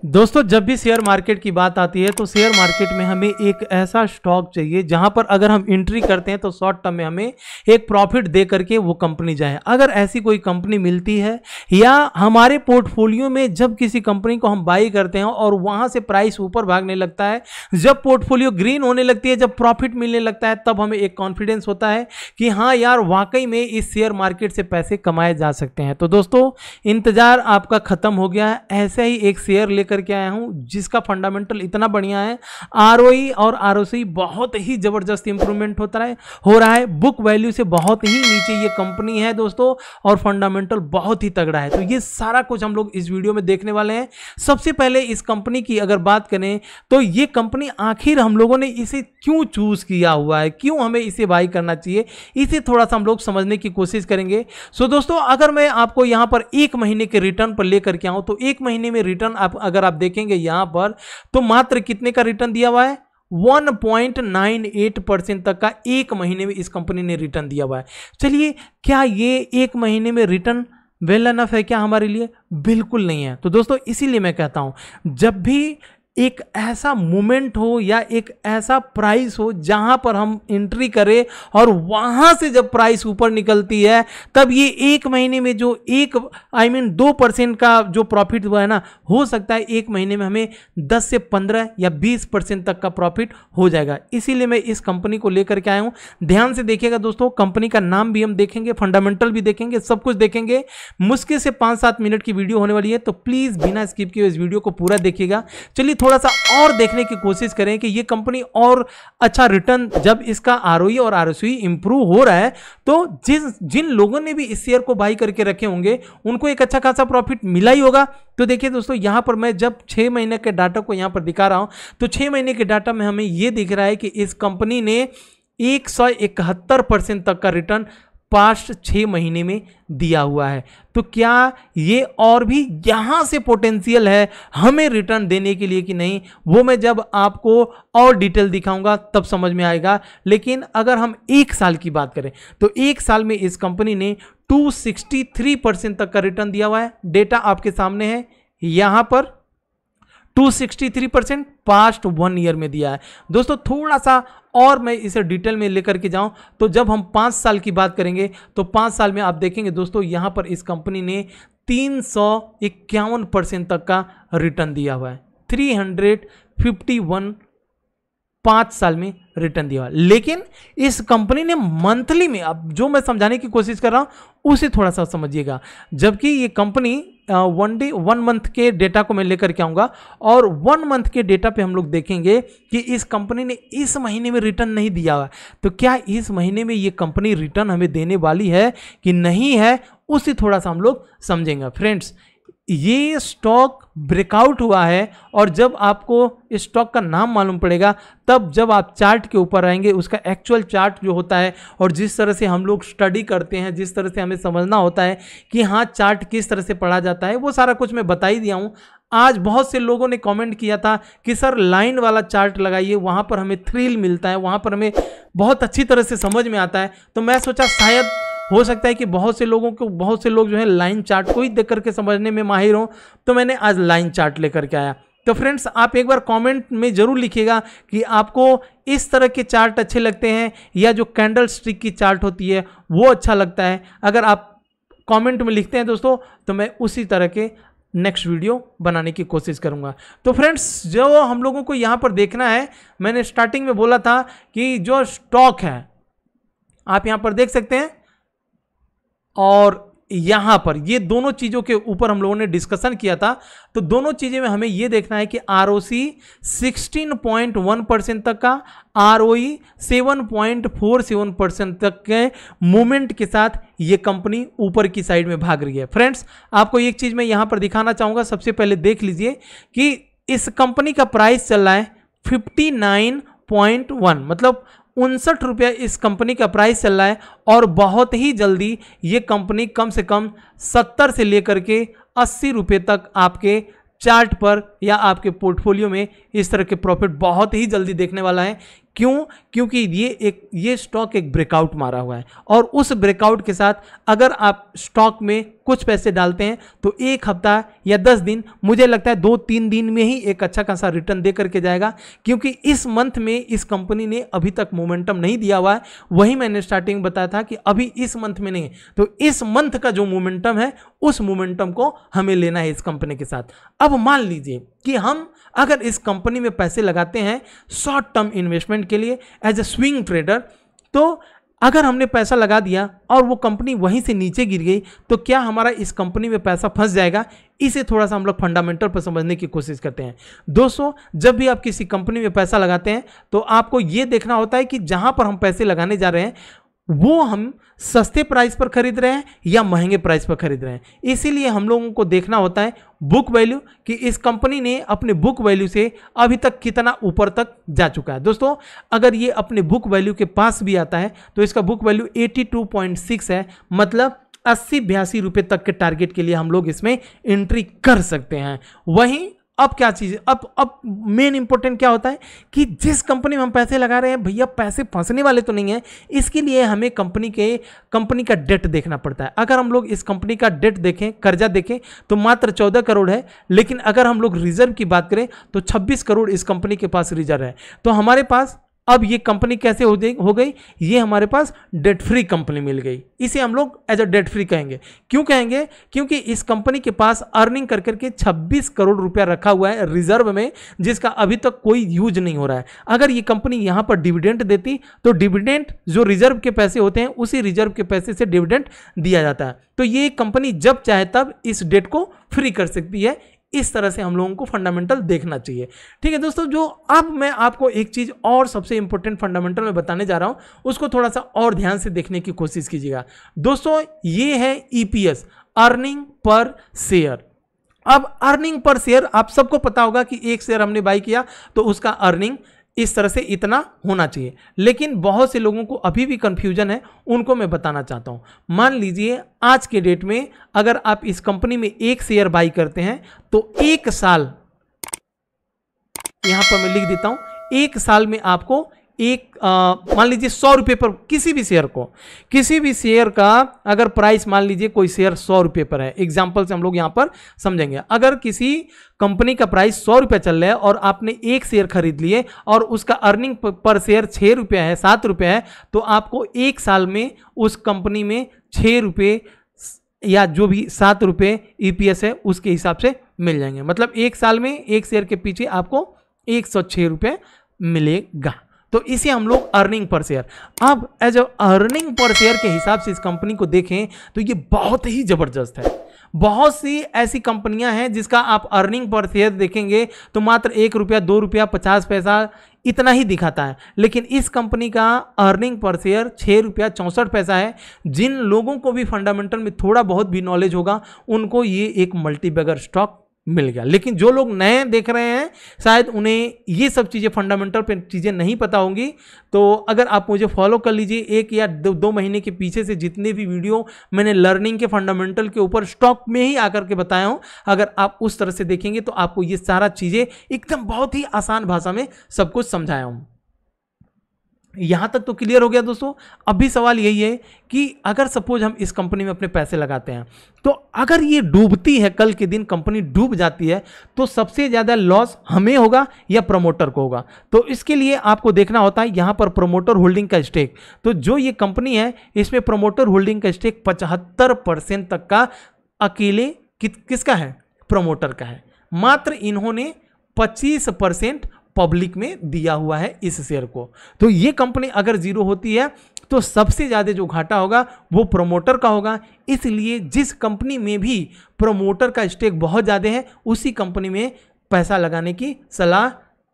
दोस्तों जब भी शेयर मार्केट की बात आती है तो शेयर मार्केट में हमें एक ऐसा स्टॉक चाहिए जहां पर अगर हम एंट्री करते हैं तो शॉर्ट टर्म में हमें एक प्रॉफिट दे करके वो कंपनी जाए। अगर ऐसी कोई कंपनी मिलती है या हमारे पोर्टफोलियो में जब किसी कंपनी को हम बाई करते हैं और वहां से प्राइस ऊपर भागने लगता है, जब पोर्टफोलियो ग्रीन होने लगती है, जब प्रॉफिट मिलने लगता है, तब हमें एक कॉन्फिडेंस होता है कि हाँ यार वाकई में इस शेयर मार्केट से पैसे कमाए जा सकते हैं। तो दोस्तों इंतजार आपका खत्म हो गया है। ऐसे ही एक शेयर लेकर के आया हूं जिसका फंडामेंटल इतना बढ़िया है, आरओई और आरओसी बहुत ही जबरदस्त इंप्रूवमेंट हो रहा है। बुक वैल्यू से बहुत ही नीचे ये कंपनी है दोस्तों और फंडामेंटल बहुत ही तगड़ा है। तो ये सारा कुछ हम लोग इस वीडियो में देखने वाले हैं। सबसे पहले इस कंपनी की अगर बात करें तो ये कंपनी आखिर हम लोगों ने इसे क्यों चूज किया हुआ है, क्यों हमें इसे बाई करना चाहिए, इसे थोड़ा सा हम लोग समझने की कोशिश करेंगे। सो दोस्तों अगर मैं आपको यहां पर एक महीने के रिटर्न पर लेकर के आऊं तो एक महीने में रिटर्न अगर आप देखेंगे यहां पर तो मात्र कितने का रिटर्न दिया हुआ है, 1.98% तक का एक महीने में इस कंपनी ने रिटर्न दिया हुआ है। चलिए क्या ये एक महीने में रिटर्न वेल एनफ है क्या हमारे लिए? बिल्कुल नहीं है। तो दोस्तों इसीलिए मैं कहता हूं जब भी एक ऐसा मोमेंट हो या एक ऐसा प्राइस हो जहां पर हम एंट्री करें और वहां से जब प्राइस ऊपर निकलती है तब ये एक महीने में जो 2% का जो प्रॉफिट हुआ है ना, हो सकता है एक महीने में हमें 10 से 15 या 20% तक का प्रॉफिट हो जाएगा। इसीलिए मैं इस कंपनी को लेकर के आया हूं। ध्यान से देखिएगा दोस्तों, कंपनी का नाम भी हम देखेंगे, फंडामेंटल भी देखेंगे, सब कुछ देखेंगे। मुश्किल से 5-7 मिनट की वीडियो होने वाली है तो प्लीज बिना स्किप किए इस वीडियो को पूरा देखिएगा। चलिए थोड़ा सा और देखने की कोशिश करें कि ये कंपनी और अच्छा रिटर्न, जब इसका आरओई और आरओसी इंप्रूव हो रहा है तो जिन लोगों ने भी इस शेयर को बाई करके रखे होंगे उनको एक अच्छा खासा प्रॉफिट मिला ही होगा। तो देखिए दोस्तों यहां पर मैं जब 6 महीने के डाटा को यहां पर दिखा रहा हूं तो 6 महीने के डाटा में हमें यह दिख रहा है कि इस कंपनी ने 171% तक का रिटर्न पास्ट 6 महीने में दिया हुआ है। तो क्या ये और भी यहां से पोटेंशियल है हमें रिटर्न देने के लिए कि नहीं, वो मैं जब आपको और डिटेल दिखाऊंगा तब समझ में आएगा। लेकिन अगर हम एक साल की बात करें तो एक साल में इस कंपनी ने 263% तक का रिटर्न दिया हुआ है। डेटा आपके सामने है, यहां पर 263% पास्ट 1 ईयर में दिया है। दोस्तों थोड़ा सा और मैं इसे डिटेल में लेकर के जाऊं तो जब हम 5 साल की बात करेंगे तो 5 साल में आप देखेंगे दोस्तों यहां पर इस कंपनी ने 351% तक का रिटर्न दिया हुआ है। 351 5 साल में रिटर्न दिया हुआ। लेकिन इस कंपनी ने मंथली में, अब जो मैं समझाने की कोशिश कर रहा हूं उसे थोड़ा सा समझिएगा। जबकि ये कंपनी 1 मंथ के डेटा को मैं लेकर के आऊंगा और 1 मंथ के डेटा पे हम लोग देखेंगे कि इस कंपनी ने इस महीने में रिटर्न नहीं दिया हुआ। तो क्या इस महीने में ये कंपनी रिटर्न हमें देने वाली है कि नहीं है, उसे थोड़ा सा हम लोग समझेंगे। फ्रेंड्स ये स्टॉक ब्रेकआउट हुआ है और जब आपको इस स्टॉक का नाम मालूम पड़ेगा तब जब आप चार्ट के ऊपर आएंगे, उसका एक्चुअल चार्ट जो होता है और जिस तरह से हम लोग स्टडी करते हैं, जिस तरह से हमें समझना होता है कि हाँ चार्ट किस तरह से पढ़ा जाता है, वो सारा कुछ मैं बता ही दिया हूँ। आज बहुत से लोगों ने कमेंट किया था कि सर लाइन वाला चार्ट लगाइए, वहाँ पर हमें थ्रिल मिलता है, वहाँ पर हमें बहुत अच्छी तरह से समझ में आता है। तो मैं सोचा शायद हो सकता है कि बहुत से लोग जो है लाइन चार्ट को ही देख करके समझने में माहिर हो, तो मैंने आज लाइन चार्ट लेकर के आया। तो फ्रेंड्स आप एक बार कमेंट में जरूर लिखिएगा कि आपको इस तरह के चार्ट अच्छे लगते हैं या जो कैंडल स्टिक की चार्ट होती है वो अच्छा लगता है। अगर आप कमेंट में लिखते हैं दोस्तों तो मैं उसी तरह के नेक्स्ट वीडियो बनाने की कोशिश करूंगा। तो फ्रेंड्स जो हम लोगों को यहाँ पर देखना है, मैंने स्टार्टिंग में बोला था कि जो स्टॉक है आप यहाँ पर देख सकते हैं और यहां पर ये दोनों चीजों के ऊपर हम लोगों ने डिस्कशन किया था। तो दोनों चीजें में हमें यह देखना है कि आरओसी 16.1% तक का, आरओई 7.47% तक के मूवमेंट के साथ ये कंपनी ऊपर की साइड में भाग रही है। फ्रेंड्स आपको एक चीज मैं यहां पर दिखाना चाहूंगा। सबसे पहले देख लीजिए कि इस कंपनी का प्राइस चल रहा है 59.1, मतलब 59 रुपया इस कंपनी का प्राइस चल रहा है और बहुत ही जल्दी ये कंपनी कम से कम 70 से लेकर के 80 रुपये तक आपके चार्ट पर या आपके पोर्टफोलियो में इस तरह के प्रॉफिट बहुत ही जल्दी देखने वाला है। क्यों? क्योंकि ये स्टॉक एक ब्रेकआउट मारा हुआ है और उस ब्रेकआउट के साथ अगर आप स्टॉक में कुछ पैसे डालते हैं तो एक हफ्ता या 10 दिन, मुझे लगता है 2-3 दिन में ही एक अच्छा खासा रिटर्न दे करके जाएगा, क्योंकि इस मंथ में इस कंपनी ने अभी तक मोमेंटम नहीं दिया हुआ है। वही मैंने स्टार्टिंग बताया था कि अभी इस मंथ में नहीं, तो इस मंथ का जो मोमेंटम है उस मोमेंटम को हमें लेना है इस कंपनी के साथ। अब मान लीजिए कि हम अगर इस कंपनी में पैसे लगाते हैं शॉर्ट टर्म इन्वेस्टमेंट के लिए एज ए स्विंग ट्रेडर, तो अगर हमने पैसा लगा दिया और वो कंपनी वहीं से नीचे गिर गई तो क्या हमारा इस कंपनी में पैसा फंस जाएगा? इसे थोड़ा सा हम लोग फंडामेंटल पर समझने की कोशिश करते हैं। दोस्तों, जब भी आप किसी कंपनी में पैसा लगाते हैं तो आपको ये देखना होता है कि जहां पर हम पैसे लगाने जा रहे हैं वो हम सस्ते प्राइस पर खरीद रहे हैं या महंगे प्राइस पर खरीद रहे हैं। इसीलिए हम लोगों को देखना होता है बुक वैल्यू, कि इस कंपनी ने अपने बुक वैल्यू से अभी तक कितना ऊपर तक जा चुका है। दोस्तों, अगर ये अपने बुक वैल्यू के पास भी आता है तो इसका बुक वैल्यू 82.6 है, मतलब 80-82 रुपये तक के टारगेट के लिए हम लोग इसमें एंट्री कर सकते हैं। वहीं अब क्या चीज़, अब मेन इंपॉर्टेंट क्या होता है कि जिस कंपनी में हम पैसे लगा रहे हैं भैया पैसे फंसने वाले तो नहीं है, इसके लिए हमें कंपनी का डेट देखना पड़ता है। अगर हम लोग इस कंपनी का डेट देखें, कर्जा देखें, तो मात्र 14 करोड़ है, लेकिन अगर हम लोग रिजर्व की बात करें तो 26 करोड़ इस कंपनी के पास रिजर्व है। तो हमारे पास अब ये कंपनी कैसे हो गई? ये हमारे पास डेट फ्री कंपनी मिल गई। इसे हम लोग एज अ डेट फ्री कहेंगे। क्यों कहेंगे? क्योंकि इस कंपनी के पास अर्निंग कर करके 26 करोड़ रुपया रखा हुआ है रिजर्व में, जिसका अभी तक कोई यूज नहीं हो रहा है। अगर ये कंपनी यहाँ पर डिविडेंड देती तो डिविडेंड जो रिजर्व के पैसे होते हैं उसी रिजर्व के पैसे से डिविडेंड दिया जाता है। तो ये कंपनी जब चाहे तब इस डेट को फ्री कर सकती है। इस तरह से हम लोगों को फंडामेंटल देखना चाहिए। ठीक है दोस्तों, जो अब मैं आपको एक चीज और सबसे इंपॉर्टेंट फंडामेंटल में बताने जा रहा हूं, उसको थोड़ा सा और ध्यान से देखने की कोशिश कीजिएगा। दोस्तों, ये है ईपीएस, अर्निंग पर शेयर। अब अर्निंग पर शेयर आप सबको पता होगा कि एक शेयर हमने बाई किया तो उसका अर्निंग इस तरह से इतना होना चाहिए, लेकिन बहुत से लोगों को अभी भी कंफ्यूजन है, उनको मैं बताना चाहता हूं। मान लीजिए आज के डेट में अगर आप इस कंपनी में एक शेयर बाई करते हैं तो एक साल, यहां पर मैं लिख देता हूं, एक साल में आपको मान लीजिए 100 रुपये पर किसी भी शेयर का अगर प्राइस, मान लीजिए कोई शेयर 100 रुपये पर है, एग्जांपल से हम लोग यहां पर समझेंगे। अगर किसी कंपनी का प्राइस 100 रुपये चल रहा है और आपने एक शेयर खरीद लिए और उसका अर्निंग पर शेयर 6 रुपये है, 7 रुपये है, तो आपको एक साल में उस कंपनी में 6 रुपये या जो भी 7 रुपये ईपीएस है उसके हिसाब से मिल जाएंगे। मतलब एक साल में एक शेयर के पीछे आपको 106 रुपये मिलेगा। तो इसे हम लोग अर्निंग पर शेयर। अब एज अर्निंग पर शेयर के हिसाब से इस कंपनी को देखें तो ये बहुत ही जबरदस्त है। बहुत सी ऐसी कंपनियां हैं जिसका आप अर्निंग पर शेयर देखेंगे तो मात्र 1 रुपया, 2 रुपया, 50 पैसा इतना ही दिखाता है, लेकिन इस कंपनी का अर्निंग पर शेयर 6 रुपया 64 पैसा है। जिन लोगों को भी फंडामेंटल में थोड़ा बहुत भी नॉलेज होगा उनको ये एक मल्टीबैगर स्टॉक मिल गया, लेकिन जो लोग नए देख रहे हैं शायद उन्हें ये सब चीज़ें फंडामेंटल पे चीज़ें नहीं पता होंगी। तो अगर आप मुझे फॉलो कर लीजिए, 1 या 2 महीने के पीछे से जितने भी वीडियो मैंने लर्निंग के फंडामेंटल के ऊपर स्टॉक में ही आकर के बताया हूँ, अगर आप उस तरह से देखेंगे तो आपको ये सारा चीज़ें एकदम बहुत ही आसान भाषा में सब कुछ समझाया हूँ। यहां तक तो क्लियर हो गया दोस्तों। अभी सवाल यही है कि अगर सपोज हम इस कंपनी में अपने पैसे लगाते हैं तो अगर ये डूबती है, कल के दिन कंपनी डूब जाती है, तो सबसे ज्यादा लॉस हमें होगा या प्रमोटर को होगा? तो इसके लिए आपको देखना होता है यहां पर प्रमोटर होल्डिंग का स्टेक। तो जो ये कंपनी है इसमें प्रमोटर होल्डिंग का स्टेक 75% तक का अकेले किसका है? प्रमोटर का है। मात्र इन्होंने 25% पब्लिक में दिया हुआ है इस शेयर को। तो ये कंपनी अगर जीरो होती है तो सबसे ज़्यादा जो घाटा होगा वो प्रमोटर का होगा। इसलिए जिस कंपनी में भी प्रमोटर का स्टेक बहुत ज़्यादा है उसी कंपनी में पैसा लगाने की सलाह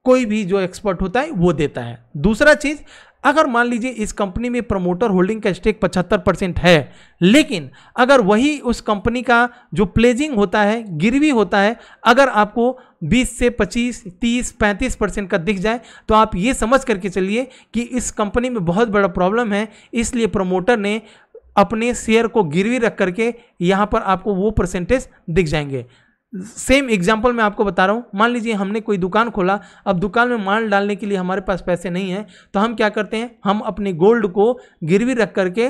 कोई भी जो एक्सपर्ट होता है वो देता है। दूसरा चीज़, अगर मान लीजिए इस कंपनी में प्रमोटर होल्डिंग का स्टेक 75% है, लेकिन अगर वही उस कंपनी का जो प्लेजिंग होता है, गिरवी होता है, अगर आपको 20 से 25, 30, 35% का दिख जाए तो आप ये समझ करके चलिए कि इस कंपनी में बहुत बड़ा प्रॉब्लम है। इसलिए प्रमोटर ने अपने शेयर को गिरवी रख करके यहाँ पर आपको वो परसेंटेज दिख जाएंगे। सेम एग्जांपल मैं आपको बता रहा हूँ। मान लीजिए हमने कोई दुकान खोला, अब दुकान में माल डालने के लिए हमारे पास पैसे नहीं हैं, तो हम क्या करते हैं, हम अपने गोल्ड को गिरवी रख करके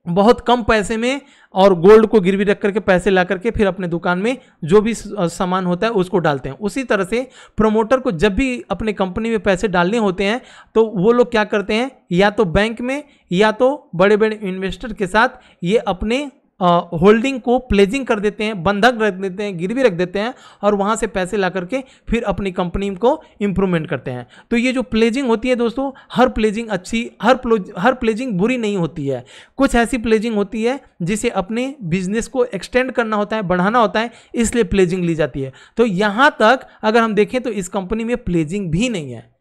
बहुत कम पैसे में और गोल्ड को गिरवी रख करके पैसे ला करके फिर अपने दुकान में जो भी सामान होता है उसको डालते हैं। उसी तरह से प्रमोटर को जब भी अपने कंपनी में पैसे डालने होते हैं तो वो लोग क्या करते हैं, या तो बैंक में या तो बड़े बड़े इन्वेस्टर के साथ ये अपने होल्डिंग को प्लेजिंग कर देते हैं, बंधक रख देते हैं, गिरवी रख देते हैं और वहाँ से पैसे ला करके फिर अपनी कंपनी को इम्प्रूवमेंट करते हैं। तो ये जो प्लेजिंग होती है दोस्तों, हर प्लेजिंग अच्छी, हर प्लेजिंग बुरी नहीं होती है। कुछ ऐसी प्लेजिंग होती है जिसे अपने बिजनेस को एक्सटेंड करना होता है, बढ़ाना होता है, इसलिए प्लेजिंग ली जाती है। तो यहाँ तक अगर हम देखें तो इस कंपनी में प्लेजिंग भी नहीं है,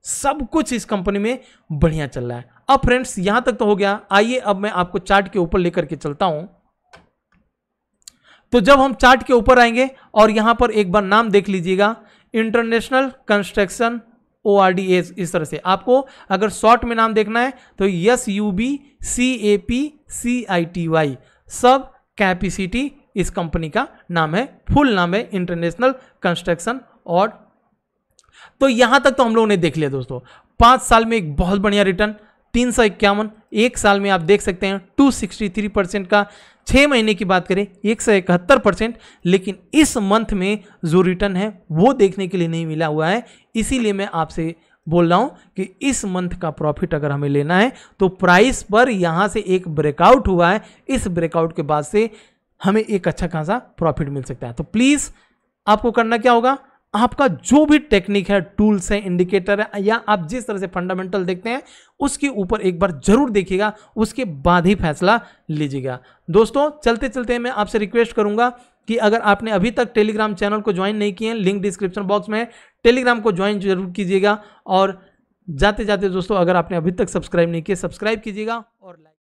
सब कुछ इस कंपनी में बढ़िया चल रहा है। अब फ्रेंड्स यहाँ तक तो हो गया। आइए अब मैं आपको चार्ट के ऊपर लेकर के चलता हूँ। तो जब हम चार्ट के ऊपर आएंगे और यहां पर एक बार नाम देख लीजिएगा, इंटरनेशनल कंस्ट्रक्शन ORDS, इस तरह से आपको अगर शॉर्ट में नाम देखना है तो SUBCAPCITY, सब कैपेसिटी इस कंपनी का नाम है, फुल नाम है इंटरनेशनल कंस्ट्रक्शन। और तो यहां तक तो हम लोगों ने देख लिया दोस्तों। 5 साल में एक बहुत बढ़िया रिटर्न 351, एक साल में आप देख सकते हैं 263% का, 6 महीने की बात करें 171%। लेकिन इस मंथ में जो रिटर्न है वो देखने के लिए नहीं मिला हुआ है, इसीलिए मैं आपसे बोल रहा हूं कि इस मंथ का प्रॉफिट अगर हमें लेना है तो प्राइस पर यहां से एक ब्रेकआउट हुआ है, इस ब्रेकआउट के बाद से हमें एक अच्छा खासा प्रॉफिट मिल सकता है। तो प्लीज आपको करना क्या होगा, आपका जो भी टेक्निक है, टूल्स है, इंडिकेटर है, या आप जिस तरह से फंडामेंटल देखते हैं उसके ऊपर एक बार जरूर देखिएगा, उसके बाद ही फैसला लीजिएगा। दोस्तों चलते चलते मैं आपसे रिक्वेस्ट करूंगा कि अगर आपने अभी तक टेलीग्राम चैनल को ज्वाइन नहीं किए हैं, लिंक डिस्क्रिप्शन बॉक्स में है, टेलीग्राम को ज्वाइन जरूर कीजिएगा। और जाते जाते दोस्तों अगर आपने अभी तक सब्सक्राइब नहीं किया, सब्सक्राइब कीजिएगा और